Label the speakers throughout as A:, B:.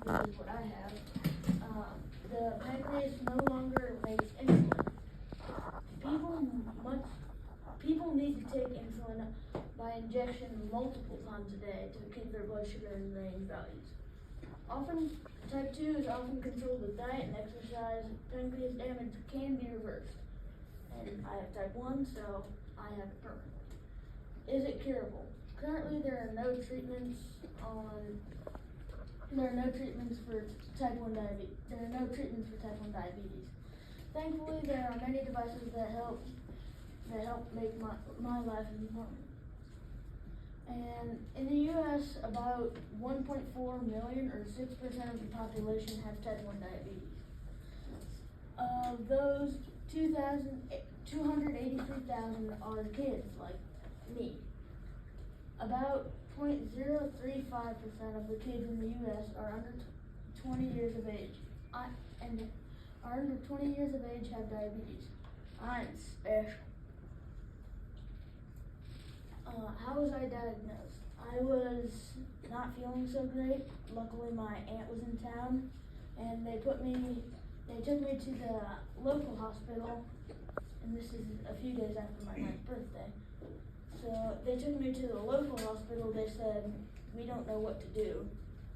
A: which is what I have, the pancreas no longer makes insulin. People need to take insulin by injection multiple times a day to keep their blood sugar in range values. Often, type 2 is often controlled with diet and exercise. Pancreas damage can be reversed. And I have type 1, so I have it permanently. Is it curable? Currently, there are no treatments for type 1 diabetes. There are no treatments for type 1 diabetes. Thankfully, there are many devices that help make my life important. And in the U.S., about 1.4 million, or 6% of the population, have type 1 diabetes. Of those, 283,000 are kids like me. About 0.035% of the kids in the U.S. are under 20 years of age. Are under 20 years of age have diabetes. I'm special. How was I diagnosed? I was not feeling so great. Luckily, my aunt was in town, and they took me to the local hospital, and this is a few days after my 9th birthday. So they took me to the local hospital. They said, we don't know what to do.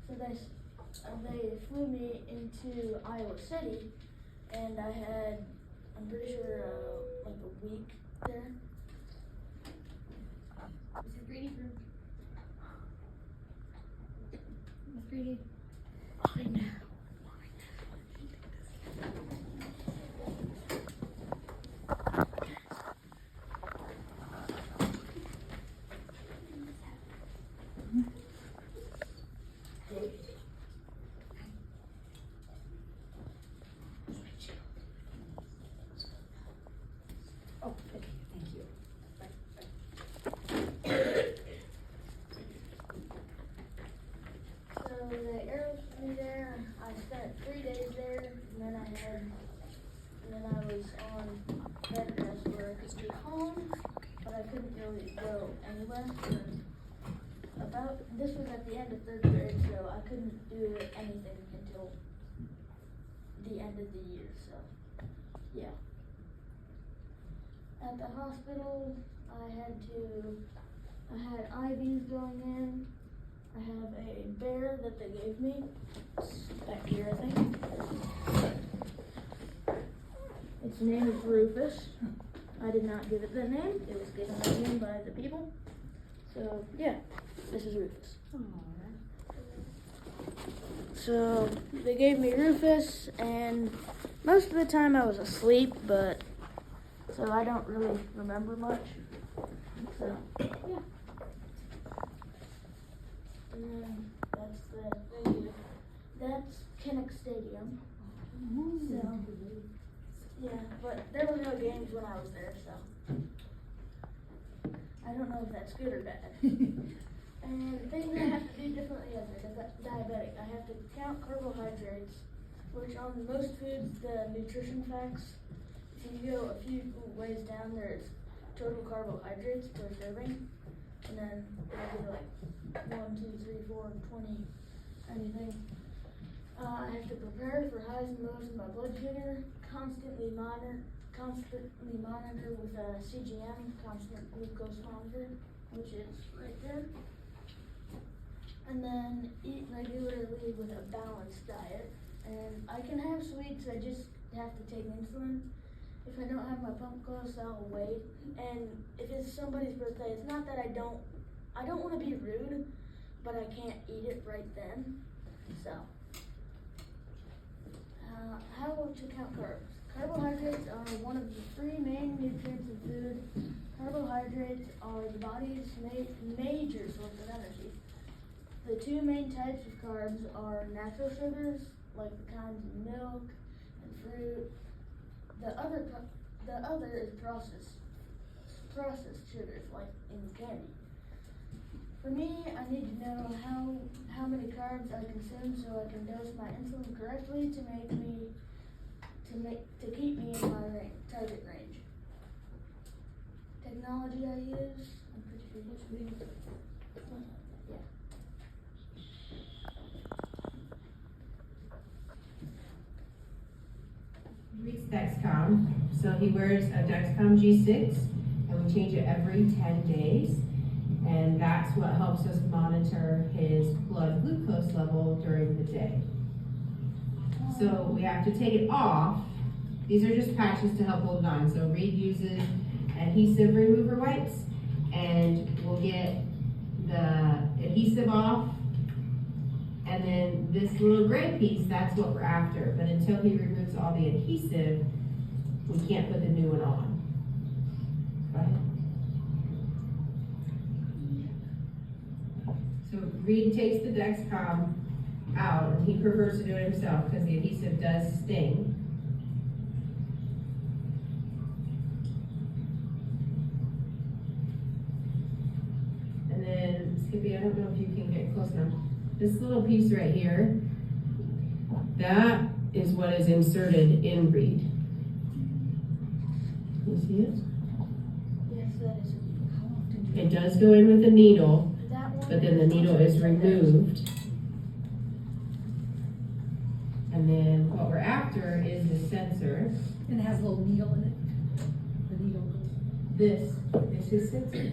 A: So they flew me into Iowa City, and I had, I'm pretty sure, like a week there.
B: Mr. Greedy for Miss Greedy.
A: I know.
B: Oh, okay, thank you.
A: So they airlifted me there. I spent 3 days there, and then I was on bed rest where I could be home, but I couldn't really go anywhere. This was at the end of 3rd grade, so I couldn't do anything until the end of the year. So, yeah. At the hospital, I had IVs going in. I have a bear that they gave me. It's back here, I think. Its name is Rufus. I did not give it the name. It was given that name by the people. So, yeah, this is Rufus. So, they gave me Rufus, and most of the time I was asleep, so I don't really remember much. So, yeah. And then that's Kinnick Stadium. So, yeah, but there were no games when I was there, so I don't know if that's good or bad. And things I have to do differently as a diabetic, I have to count carbohydrates, which on most foods, the nutrition facts, if you go a few ways down, there's total carbohydrates per serving, and then it'll be like 1, 2, 3, 4, 20, anything. I have to prepare for highs and lows in my blood sugar, constantly monitor with a CGM, constant glucose monitor, which is right there. And then eat regularly with a balanced diet. And I can have sweets, I just have to take insulin. If I don't have my pump close, I'll wait. And if it's somebody's birthday, it's not that I don't want to be rude, but I can't eat it right then. So, how to count carbs? Carbohydrates are one of the 3 main nutrients in food. Carbohydrates are the body's major source of energy. The 2 main types of carbs are natural sugars, like the kinds of milk and fruit. The other is processed sugars, like in candy. For me, I need to know how many carbs I consume so I can dose my insulin correctly to keep me in my target range. Technology I use, I'm pretty sure this week. Yeah.
C: So he wears a Dexcom G6, and we change it every 10 days. And that's what helps us monitor his blood glucose level during the day. So we have to take it off. These are just patches to help hold it on. So Reed uses adhesive remover wipes, and we'll get the adhesive off. And then this little gray piece, that's what we're after. But until he removes all the adhesive, we can't put the new one on. Go ahead. So Reed takes the Dexcom out, and he prefers to do it himself because the adhesive does sting. And then, Skippy, I don't know if you can get close enough. This little piece right here, that is what is inserted in Reed. You see it?
A: Yes, that is.
C: It does go in with a needle,
A: That one.
C: but then the needle is removed. And then what we're after is the sensor.
B: And it has a little needle in it. The needle goes.
C: This is his sensor.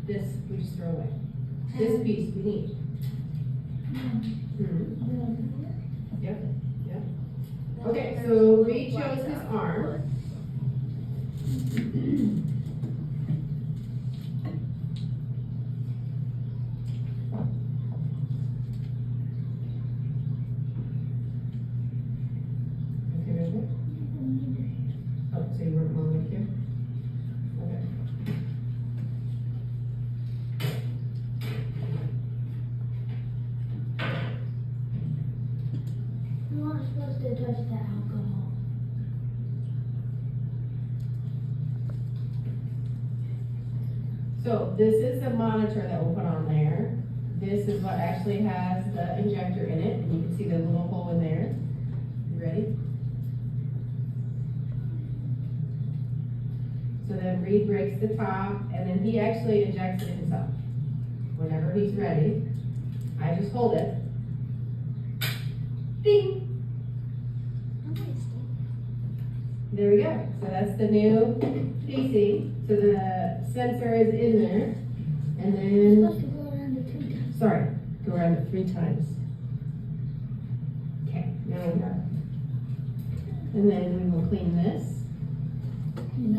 C: This we just throw away. This piece we need. Yep, yep. Okay, so Reed shows his arm. Okay, right there. Oh, so you weren't going right here? Okay.
A: You aren't supposed to touch that alcohol.
C: So this is the monitor that we'll put on there. This is what actually has the injector in it, and you can see the little hole in there. You ready? So then Reed breaks the top, and then he actually injects it himself. Whenever he's ready, I just hold it. Ding! There we go. So that's the new PC. So the sensor is in there. And then,
A: Supposed to go around it 2 times.
C: sorry, go around it 3 times. Okay, now we got it. And then we will clean this. And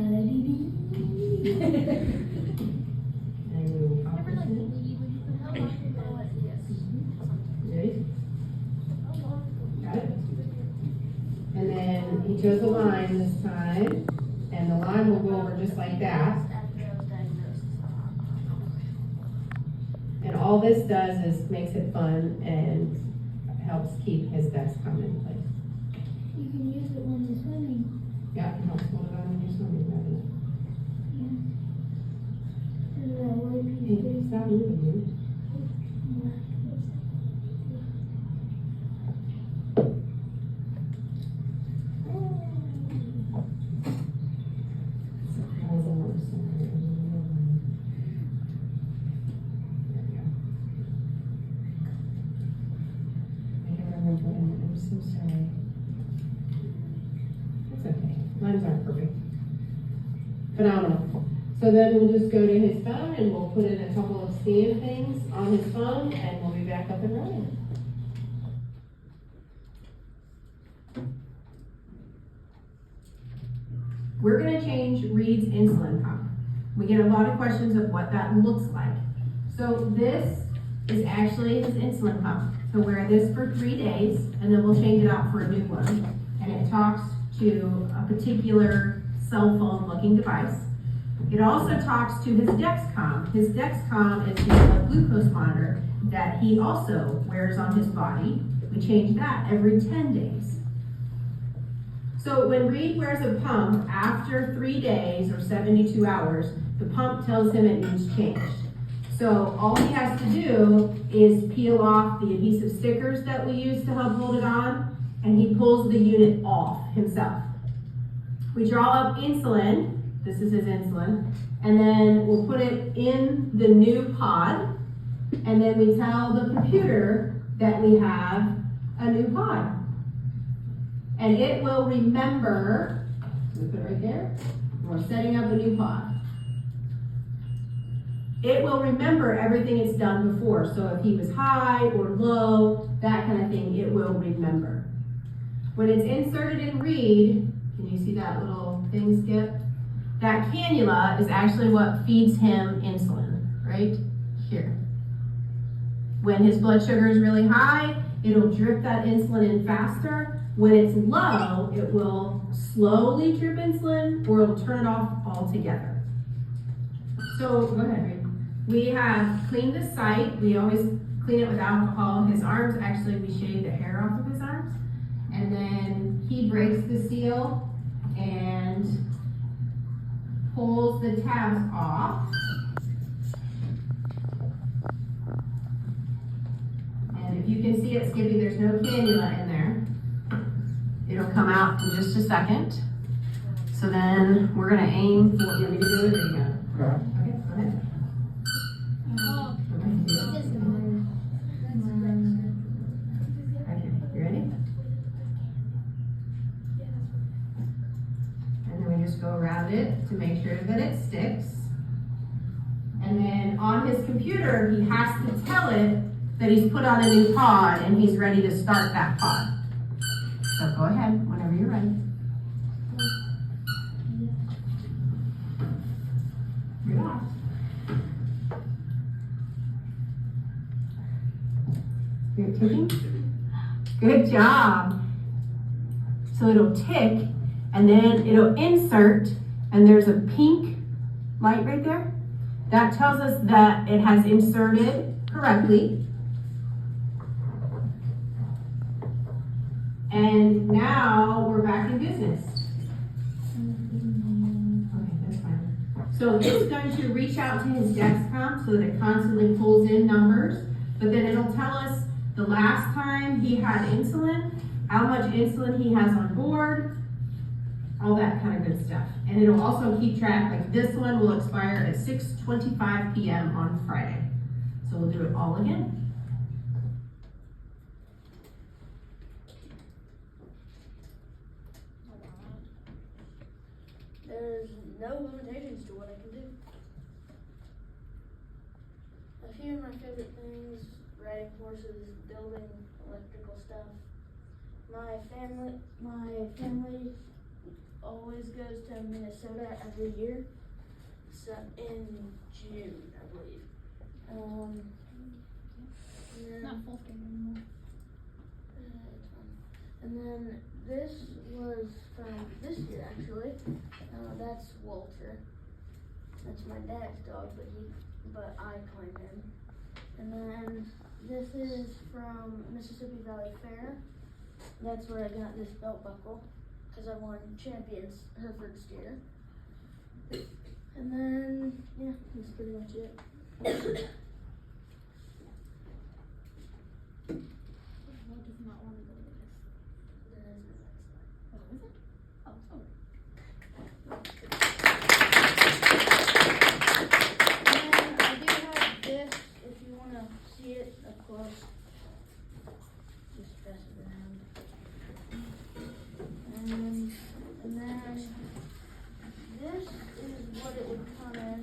C: we will pop this in. Ready? Got it? And then he chose a line this time. And the line will go over just like that.
A: After I was diagnosed.
C: And all this does is makes it fun and helps keep his Dexcom in place.
A: You can use it when you're swimming.
C: Yeah, it helps hold it on when you're swimming, doesn't
A: And that way
C: it? Hey, stop moving, dude. I'm so sorry. It's okay. Lines aren't perfect. Phenomenal. So then we'll just go to his phone and we'll put in a couple of scan things on his phone and we'll be back up and running. We're going to change Reed's insulin pump. We get a lot of questions of what that looks like. So this is actually his insulin pump. He'll wear this for 3 days, and then we'll change it out for a new one. And it talks to a particular cell phone looking device. It also talks to his Dexcom. His Dexcom is his blood glucose monitor that he also wears on his body. We change that every 10 days. So when Reed wears a pump after 3 days or 72 hours, the pump tells him it needs changed. So all he has to do is peel off the adhesive stickers that we use to help hold it on, and he pulls the unit off himself. We draw up insulin, this is his insulin, and then we'll put it in the new pod, and then we tell the computer that we have a new pod. And it will remember We put it right there. We're setting up a new pod. It will remember everything it's done before. So if he was high or low, that kind of thing, it will remember. When it's inserted in Read, can you see that little thing, Skip? That cannula is actually what feeds him insulin, right here. When his blood sugar is really high, it'll drip that insulin in faster. When it's low, it will slowly drip insulin or it'll turn it off altogether. So, go ahead, Reed. We have cleaned the site. We always clean it with alcohol. His arms, actually, we shave the hair off of his arms. And then he breaks the seal and pulls the tabs off. And if you can see it, Skippy, there's no cannula in there. It'll come out in just a second. So then we're gonna aim for, you want me to do it or you got it? Okay, go ahead. Okay, you ready? And then we just go around it to make sure that it sticks. And then on his computer, he has to tell it that he's put on a new pod and he's ready to start that pod. So go ahead, whenever you're ready. You're off. You're ticking? Good job. So it'll tick, and then it'll insert, and there's a pink light right there. That tells us that it has inserted correctly. And now we're back in business. Okay, that's fine. So it's going to reach out to his Dexcom so that it constantly pulls in numbers, but then it'll tell us the last time he had insulin, how much insulin he has on board, all that kind of good stuff. And it'll also keep track, like this one will expire at 6:25 p.m. on Friday. So we'll do it all again.
A: There's no limitations to what I can do. A few of my favorite things: riding horses, building electrical stuff. My family always goes to Minnesota every year. So in June, I believe.
D: Not full game anymore.
A: And then this was from this year, actually. That's Walter. That's my dad's dog, but I claim him. And then this is from Mississippi Valley Fair. That's where I got this belt buckle, because I won Champions Hereford Steer. And then, yeah, that's pretty much it.
D: What does not want to go to this? Oh, is it? Oh, sorry.
A: And I do have this, if you want to see it up close. Just pass it around. And then this is what it would come in.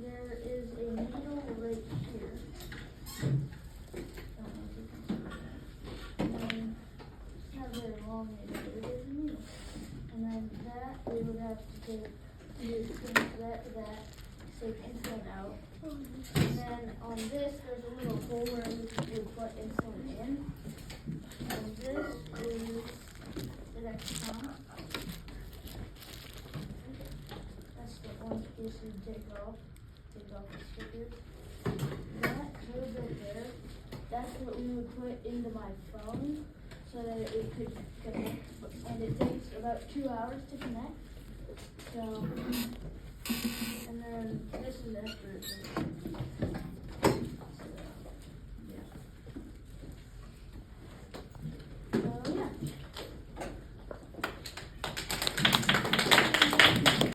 A: There is a needle right here. And then it's not very long needle, but it is a needle. And then that we would have to take that to that, take insulin out. And then on this, there's a little hole where we would put insulin in. And this is the next pump. That's the orange piece you take off the stickers. That little bit there, that's what we would put into my phone so that it could connect. And it takes about 2 hours to connect. So, and then this is after it.